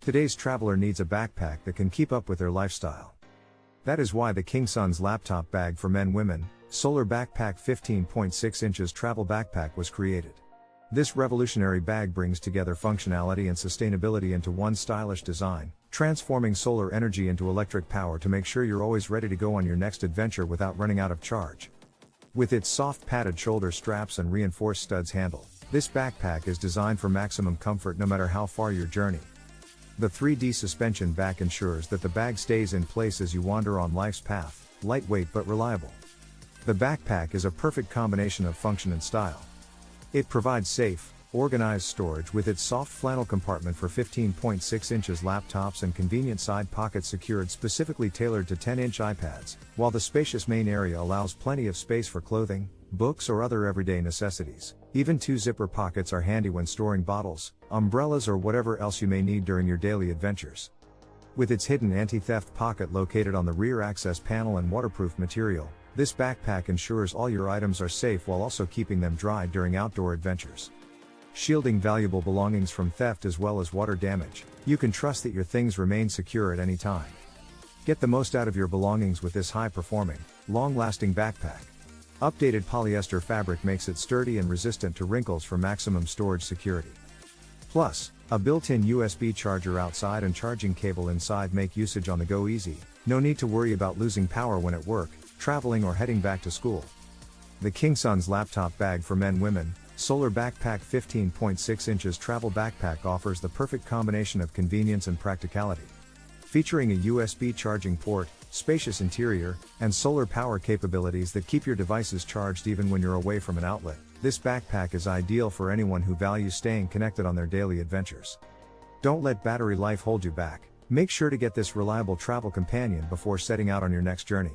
Today's traveler needs a backpack that can keep up with their lifestyle. That is why the Kingsons Laptop Bag for Men/Women, Solar Backpack 15.6 inches travel backpack was created. This revolutionary bag brings together functionality and sustainability into one stylish design, transforming solar energy into electric power to make sure you're always ready to go on your next adventure without running out of charge. With its soft padded shoulder straps and reinforced studs handle, this backpack is designed for maximum comfort no matter how far your journey. The 3D suspension back ensures that the bag stays in place as you wander on life's path, lightweight but reliable. The backpack is a perfect combination of function and style. It provides safe, organized storage with its soft flannel compartment for 15.6 inches laptops and convenient side pockets secured specifically tailored to 10-inch iPads, while the spacious main area allows plenty of space for clothing, books or other everyday necessities. Even 2 zipper pockets are handy when storing bottles, umbrellas or whatever else you may need during your daily adventures. With its hidden anti-theft pocket located on the rear access panel and waterproof material, this backpack ensures all your items are safe while also keeping them dry during outdoor adventures. Shielding valuable belongings from theft as well as water damage, you can trust that your things remain secure at any time. Get the most out of your belongings with this high-performing, long-lasting backpack. Updated polyester fabric makes it sturdy and resistant to wrinkles for maximum storage security. Plus, a built-in USB charger outside and charging cable inside make usage on the go easy. No need to worry about losing power when at work, traveling or heading back to school. The Kingsons Laptop Bag for Men/Women, Solar Backpack 15.6 inches travel backpack offers the perfect combination of convenience and practicality. Featuring a USB charging port, spacious interior, and solar power capabilities that keep your devices charged even when you're away from an outlet, this backpack is ideal for anyone who values staying connected on their daily adventures. Don't let battery life hold you back. Make sure to get this reliable travel companion before setting out on your next journey.